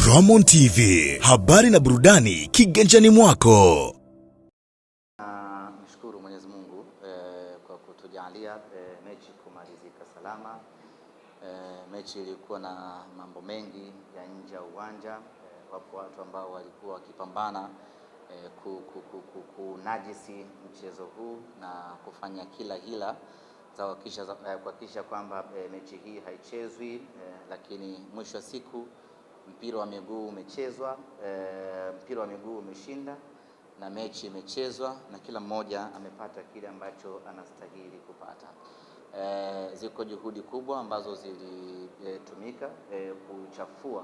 Ramon TV, habari na burudani kiganjani mwako. Nashukuru Mwenyezi Mungu kwa kutujalia mechi kumalizika salama. Mechi ilikuwa na mambo mengi ya nje ya uwanja. Wapo watu ambao walikuwa wakipambana kunajisi mchezo huu na kufanya kila hila za kuhakikisha kwamba mechi hii haichezwi, lakini mwisho wa siku mpira wa miguu umechezwa, mpira wa miguu umeshinda na mechi imechezwa na kila mmoja amepata kile ambacho anastahili kupata. Ziko juhudi kubwa ambazo zilitumika kuchafua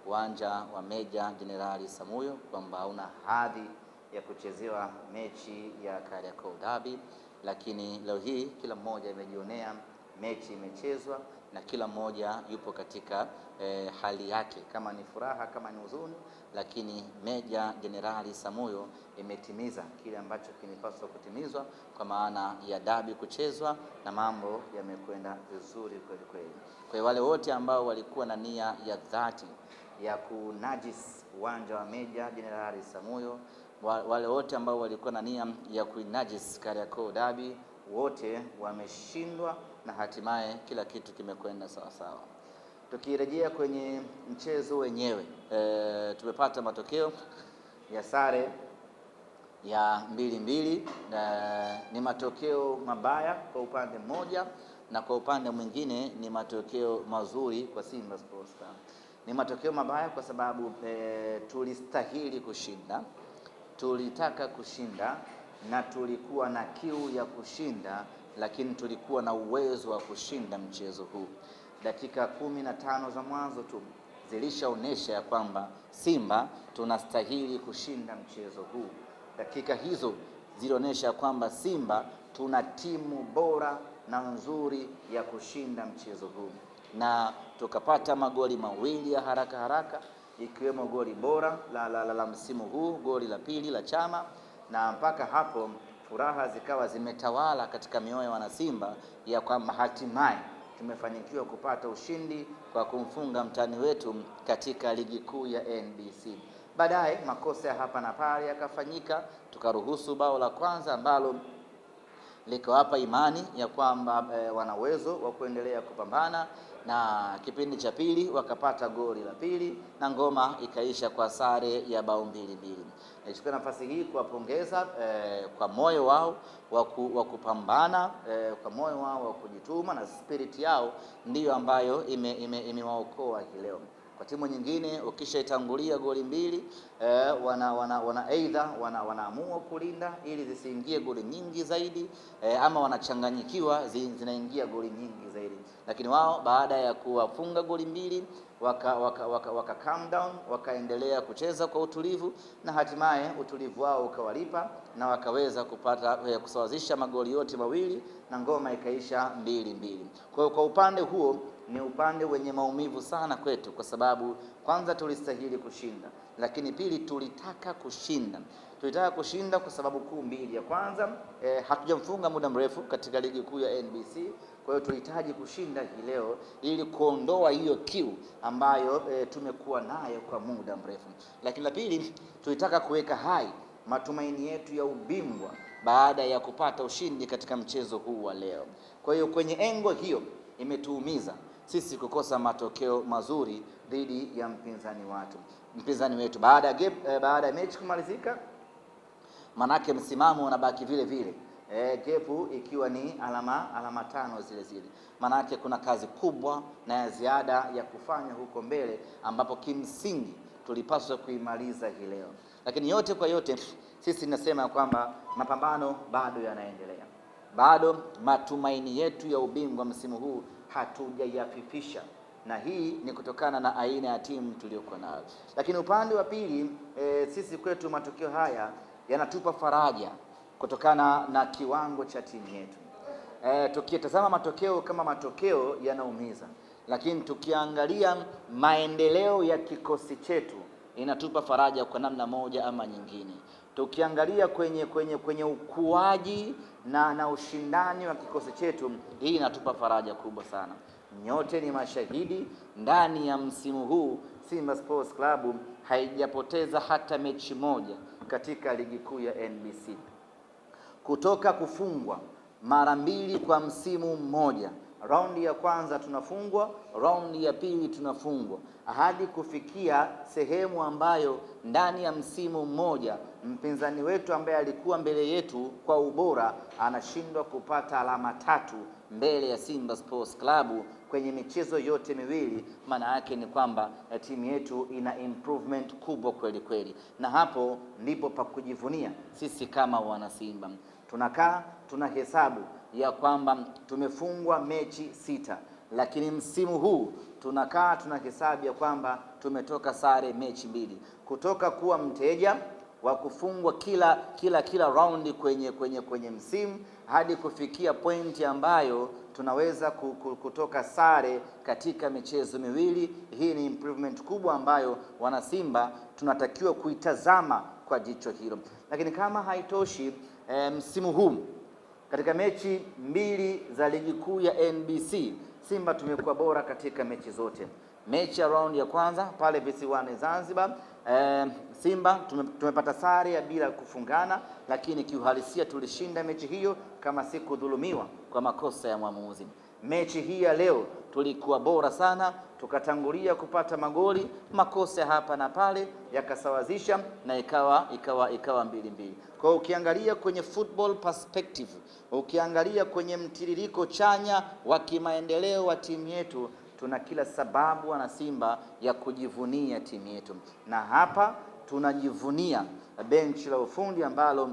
uwanja wa Meja Jenerali Samuyo kwamba hauna hadhi ya kuchezewa mechi ya Kariakoo Derby, lakini leo hii kila mmoja amejionea mechi imechezwa na kila mmoja yupo katika hali yake, kama ni furaha, kama ni huzuni, lakini Meja Jenerali Samuyo imetimiza kile ambacho kinapaswa kutimizwa kwa maana ya derby kuchezwa na mambo yamekwenda vizuri kweli kweli. Kwa wale wote ambao walikuwa na nia ya dhati ya kunajis uwanja wa Meja Jenerali Samuyo, wale wote ambao walikuwa na nia ya kunajis Kariakoo Derby, wote wameshindwa na hatimaye kila kitu kimekwenda sawa sawa. Tukirejea kwenye mchezo wenyewe, tumepata matokeo ya sare ya 2-2. Ni matokeo mabaya kwa upande mmoja na kwa upande mwingine ni matokeo mazuri kwa Simba Sports Club. Ni matokeo mabaya kwa sababu tulistahili kushinda, tulitaka kushinda na tulikuwa na kiu ya kushinda, lakini tulikuwa na uwezo wa kushinda mchezo huu. Dakika 15 za mwanzo tu zilishaonesha ya kwamba Simba tunastahili kushinda mchezo huu. Dakika hizo zilionyesha kwamba Simba tuna timu bora na nzuri ya kushinda mchezo huu, na tukapata magoli mawili ya haraka ikiwemo goli bora la msimu huu, goli la pili la Chama, na mpaka hapo furaha zikawa zimetawala katika mioyo ya wanasimba ya kwamba hatimaye tumefanikiwa kupata ushindi kwa kumfunga mtani wetu katika ligi kuu ya NBC. Baadaye makosa ya hapa na pale yakafanyika, tukaruhusu bao la kwanza ambalo likawapa imani ya kwamba wana uwezo wa kuendelea kupambana, na kipindi cha pili wakapata goli la pili na ngoma ikaisha kwa sare ya bao 2-2. Nichukue nafasi hii kuwapongeza kwa moyo wao wa kupambana, kwa moyo wao wa kujituma, na spirit yao ndiyo ambayo imewaokoa hii leo. Kwa timu nyingine ukishaitangulia goli mbili, wanaamua kulinda ili zisiingie goli nyingi zaidi, ama wanachanganyikiwa zinaingia goli nyingi zaidi. Lakini wao baada ya kuwafunga goli mbili waka calm down, wakaendelea kucheza kwa utulivu, na hatimaye utulivu wao ukawalipa na wakaweza kupata kusawazisha magoli yote mawili na ngoma ikaisha 2-2. Kwa upande huo ni upande wenye maumivu sana kwetu, kwa sababu kwanza tulistahili kushinda, lakini pili tulitaka kushinda. Tulitaka kushinda kwa sababu kuu mbili. Ya kwanza, hatujamfunga muda mrefu katika ligi kuu ya NBC, kwa hiyo tulihitaji kushinda hii leo ili kuondoa hiyo kiu ambayo tumekuwa nayo kwa muda mrefu. Lakini la pili, tulitaka kuweka hai matumaini yetu ya ubingwa baada ya kupata ushindi katika mchezo huu wa leo. Kwa hiyo kwenye engo hiyo imetuumiza sisi kukosa matokeo mazuri dhidi ya mpinzani wetu baada ya mechi kumalizika. Manake msimamo unabaki vile vile, gepu ikiwa ni alama 5 zile. Manake kuna kazi kubwa na ya ziada ya kufanya huko mbele, ambapo kimsingi tulipaswa kuimaliza hii leo. Lakini yote kwa yote sisi tunasema kwamba mapambano bado yanaendelea. Bado matumaini yetu ya ubingwa msimu huu hatujayafifisha, na hii ni kutokana na aina ya timu tuliyokuwa nayo. Lakini upande wa pili, sisi kwetu matokeo haya yanatupa faraja kutokana na kiwango cha timu yetu. Tukitazama matokeo kama matokeo yanaumiza, lakini tukiangalia maendeleo ya kikosi chetu inatupa faraja kwa namna moja ama nyingine. Tukiangalia kwenye ukuaji na ushindani wa kikosi chetu, hii inatupa faraja kubwa sana. Nyote ni mashahidi, ndani ya msimu huu Simba Sports Club haijapoteza hata mechi moja katika ligi kuu ya NBC. Kutoka kufungwa mara 2 kwa msimu mmoja, raundi ya kwanza tunafungwa, raundi ya pili tunafungwa, hadi kufikia sehemu ambayo ndani ya msimu mmoja mpinzani wetu ambaye alikuwa mbele yetu kwa ubora anashindwa kupata alama 3 mbele ya Simba Sports Club kwenye michezo yote miwili. Maana yake ni kwamba timu yetu ina improvement kubwa kweli kweli, na hapo ndipo pa kujivunia sisi kama wana Simba. Tunakaa tunahesabu ya kwamba tumefungwa mechi 6, lakini msimu huu tunakaa tunahesabu ya kwamba tumetoka sare mechi 2, kutoka kuwa mteja wa kufungwa kila raundi kwenye msimu hadi kufikia pointi ambayo tunaweza kutoka sare katika michezo miwili. Hii ni improvement kubwa ambayo wana Simba tunatakiwa kuitazama kwa jicho hilo. Lakini kama haitoshi, msimu huu katika mechi 2 za ligi kuu ya NBC Simba tumekuwa bora katika mechi zote. Mechi ya round ya kwanza pale visiwani Zanzibar, Simba tumepata sare ya bila kufungana, lakini kiuhalisia tulishinda mechi hiyo kama si kudhulumiwa kwa makosa ya mwamuzi. Mechi hii ya leo tulikuwa bora sana, tukatangulia kupata magoli, makosa hapa na pale yakasawazisha na ikawa 2-2. Kwa hiyo ukiangalia kwenye football perspective, ukiangalia kwenye mtiririko chanya wa kimaendeleo wa timu yetu, tuna kila sababu wana Simba ya kujivunia timu yetu, na hapa tunajivunia benchi la ufundi ambalo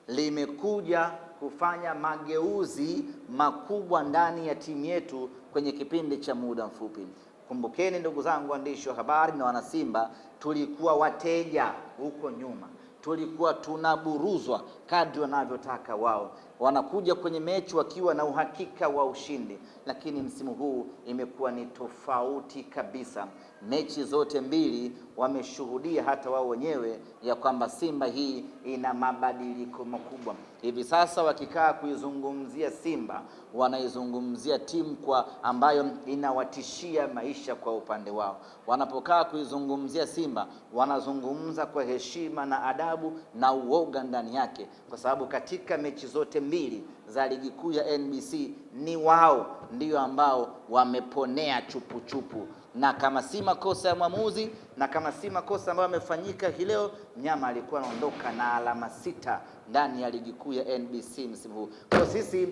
limekuja kufanya mageuzi makubwa ndani ya timu yetu kwenye kipindi cha muda mfupi. Kumbukeni ndugu zangu waandishi wa habari na wana Simba, tulikuwa wateja huko nyuma, tulikuwa tunaburuzwa kadri wanavyotaka wao, wanakuja kwenye mechi wakiwa na uhakika wa ushindi. Lakini msimu huu imekuwa ni tofauti kabisa. Mechi zote 2 wameshuhudia hata wao wenyewe ya kwamba Simba hii ina mabadiliko makubwa. Hivi sasa wakikaa kuizungumzia Simba, wanaizungumzia timu kwa ambayo inawatishia maisha kwa upande wao. Wanapokaa kuizungumzia Simba, wanazungumza kwa heshima na adabu na uoga ndani yake, kwa sababu katika mechi zote 2 za ligi kuu ya NBC ni wao ndio ambao wameponea chupu. Na kama si makosa ya mwamuzi, na kama si makosa ambayo yamefanyika hii leo, mnyama alikuwa anaondoka na alama 6 ndani ya ligi kuu ya NBC msimu huu. Kwa sisi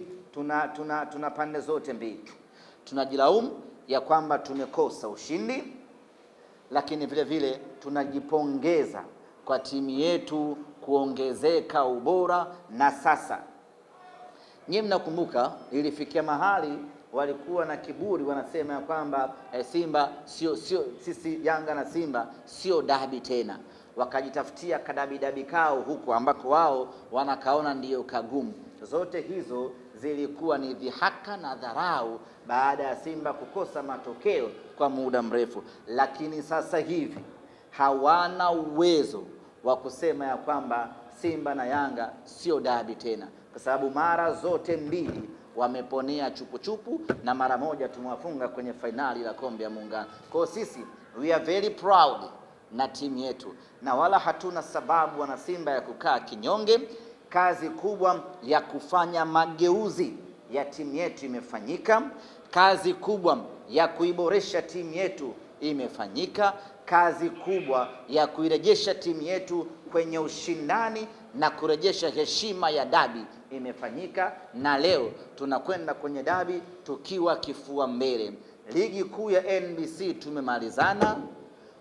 tuna pande zote mbili. Tunajilaumu ya kwamba tumekosa ushindi, lakini vile vile tunajipongeza kwa timu yetu kuongezeka ubora. Na sasa nyinyi mnakumbuka ilifikia mahali walikuwa na kiburi, wanasema ya kwamba Simba sio sisi Yanga na Simba sio dabi tena, wakajitafutia kadabi kao huko ambako wao wanakaona ndiyo kagumu. Zote hizo zilikuwa ni dhihaka na dharau baada ya Simba kukosa matokeo kwa muda mrefu. Lakini sasa hivi hawana uwezo wa kusema ya kwamba Simba na Yanga sio dabi tena, kwa sababu mara zote 2 wameponea chupu na mara moja tumewafunga kwenye fainali la kombe ya Muungano. Kwa sisi we are very proud na timu yetu, na wala hatuna sababu wana Simba ya kukaa kinyonge. Kazi kubwa ya kufanya mageuzi ya timu yetu imefanyika. Kazi kubwa ya kuiboresha timu yetu imefanyika. Kazi kubwa ya kuirejesha timu yetu kwenye ushindani na kurejesha heshima ya dabi imefanyika, na leo tunakwenda kwenye dabi tukiwa kifua mbele. Ligi kuu ya NBC tumemalizana,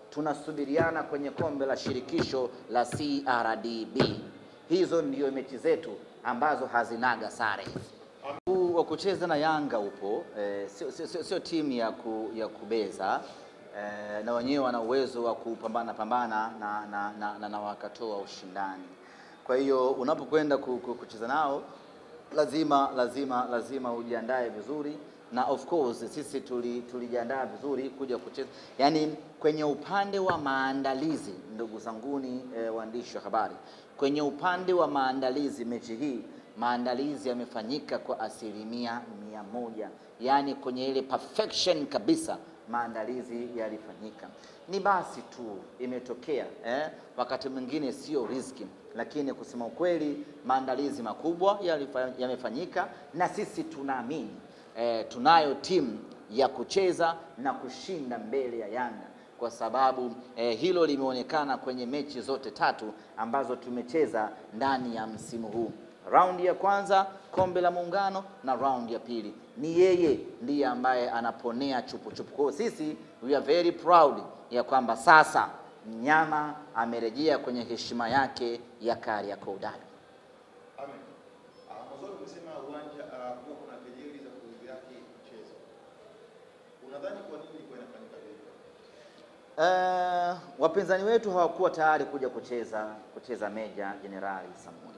tunasubiriana kwenye kombe la shirikisho la CRDB. Hizo ndio mechi zetu ambazo hazinaga sare. Wa kucheza na Yanga upo, sio timu ya kubeza, na wenyewe wana uwezo wa kupambana na wakatoa ushindani. Kwa hiyo unapokwenda kucheza nao lazima ujiandae vizuri, na of course sisi tulijiandaa vizuri kuja kucheza. Yaani kwenye upande wa maandalizi, ndugu zanguni waandishi wa habari, kwenye upande wa maandalizi mechi hii, maandalizi yamefanyika kwa 100%. 100, yani kwenye ile perfection kabisa maandalizi yalifanyika. Ni basi tu imetokea wakati mwingine sio riski, lakini kusema ukweli maandalizi makubwa yamefanyika, na sisi tunaamini tunayo timu ya kucheza na kushinda mbele ya Yanga, kwa sababu hilo limeonekana kwenye mechi zote tatu ambazo tumecheza ndani ya msimu huu. Raundi ya kwanza kombe la Muungano na raundi ya pili ni yeye ndiye ambaye anaponea chupu. Kwa sisi we are very proud ya kwamba sasa mnyama amerejea kwenye heshima yake ya Kariakoo Derby. Amen. Mwanzo umesema uwanja kuna kejeli za kudhihaki mchezo. Unadhani kwa nini ilikuwa inafanyika hivyo? Wapinzani wetu hawakuwa tayari kuja kucheza Meja Jenerali Samuel,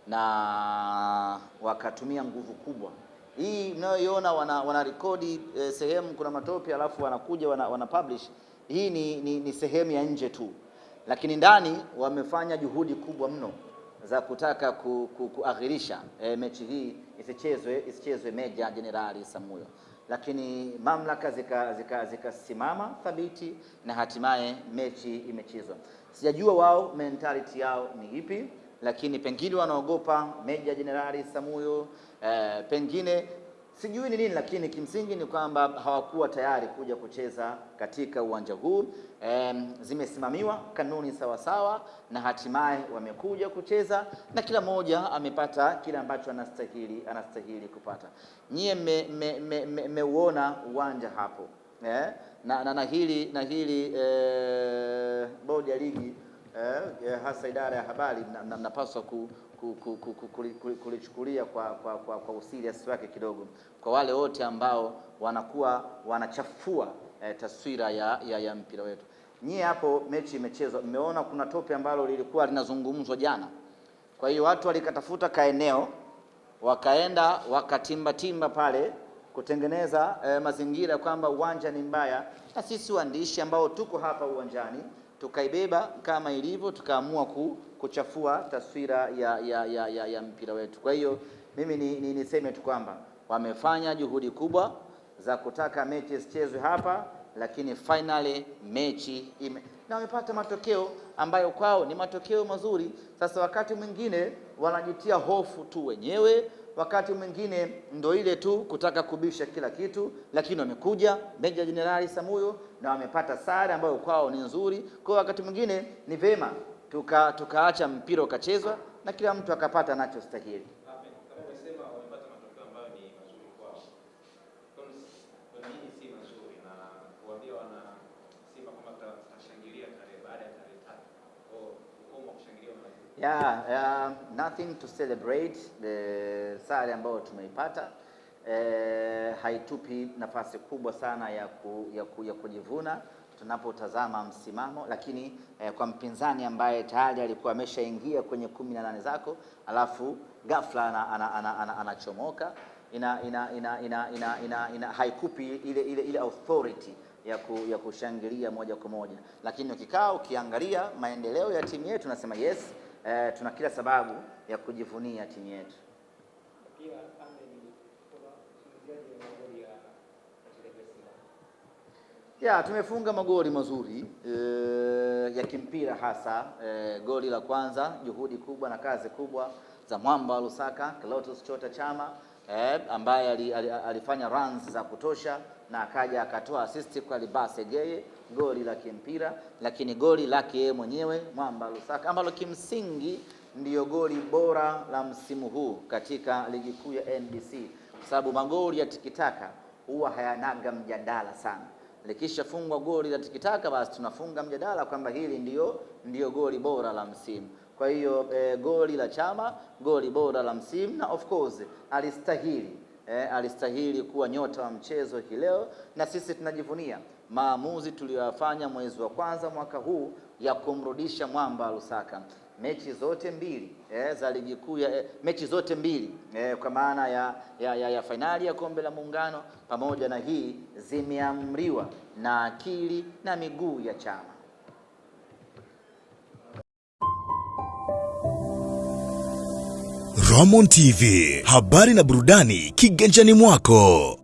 na wakatumia nguvu kubwa. Hii unayoiona wana rekodi sehemu kuna matope alafu wanakuja wana publish. Hii ni sehemu ya nje tu, lakini ndani wamefanya juhudi kubwa mno za kutaka kuaghirisha mechi hii isichezwe Meja Jenerali Samuel, lakini mamlaka zikasimama thabiti na hatimaye mechi imechezwa. Sijajua wao mentality yao ni ipi, lakini pengine wanaogopa Meja Jenerali Samuel, pengine sijui ni nini, lakini kimsingi ni kwamba hawakuwa tayari kuja kucheza katika uwanja huu. Zimesimamiwa kanuni sawa na hatimaye wamekuja kucheza na kila mmoja amepata kile ambacho anastahili kupata. Nyie mmeuona uwanja hapo na hili bodi ya ligi hasa idara ya habari mnapaswa kulichukulia kwa userious wake kidogo, kwa wale wote ambao wanakuwa wanachafua taswira ya mpira wetu. Nyie hapo mechi imechezwa, mmeona kuna tope ambalo lilikuwa linazungumzwa jana. Kwa hiyo watu walikatafuta kaeneo, wakaenda wakatimba pale kutengeneza mazingira kwamba uwanja ni mbaya, na sisi waandishi ambao tuko hapa uwanjani tukaibeba kama ilivyo, tukaamua kuchafua taswira ya mpira wetu. Kwa hiyo mimi niseme tu kwamba wamefanya juhudi kubwa za kutaka mechi isichezwe hapa, lakini finally mechi na wamepata matokeo ambayo kwao ni matokeo mazuri. Sasa wakati mwingine wanajitia hofu tu wenyewe, wakati mwingine ndo ile tu kutaka kubisha kila kitu, lakini wamekuja Meja Jenerali Samuel na wamepata sare ambayo kwao ni nzuri. Kwa wakati mwingine ni vema tukaacha mpira ukachezwa na kila mtu akapata anachostahili. Kama umesema wamepata matokeo ambayo ni mazuri kwao, kwa nini si mazuri na kuambia wana Simba kama tutashangilia baada ya tarehe 3 au ukomo kushangilia nothing to celebrate. The sare ambayo tumeipata haitupi nafasi kubwa sana ya kujivuna tunapotazama msimamo, lakini kwa mpinzani ambaye tayari alikuwa ameshaingia kwenye 18 zako alafu ghafla anachomoka, haikupi ile authority ya kushangilia moja kwa moja. Lakini ukikaa ukiangalia maendeleo ya timu yetu nasema yes, tuna kila sababu ya kujivunia timu yetu. Tumefunga magoli mazuri ya kimpira, hasa goli la kwanza, juhudi kubwa na kazi kubwa za mwamba wa Lusaka Clatous Chota Chama ambaye alifanya runs za kutosha na akaja akatoa assist kwa Libase Geye, goli la kimpira. Lakini goli lake yeye mwenyewe mwamba Lusaka ambalo kimsingi ndiyo goli bora la msimu huu katika ligi kuu ya NBC, kwa sababu magoli ya tikitaka huwa hayanaga mjadala sana. Likishafungwa goli la tikitaka basi tunafunga mjadala kwamba hili ndiyo goli bora la msimu. Kwa hiyo goli la Chama, goli bora la msimu, na of course alistahili kuwa nyota wa mchezo hii leo, na sisi tunajivunia maamuzi tuliyofanya mwezi wa kwanza mwaka huu ya kumrudisha mwamba Lusaka. Mechi zote mbili za ligi kuu mechi zote mbili kwa maana ya fainali ya kombe la Muungano pamoja na hii zimeamriwa na akili na miguu ya Chama. Common TV, habari na burudani kiganjani mwako.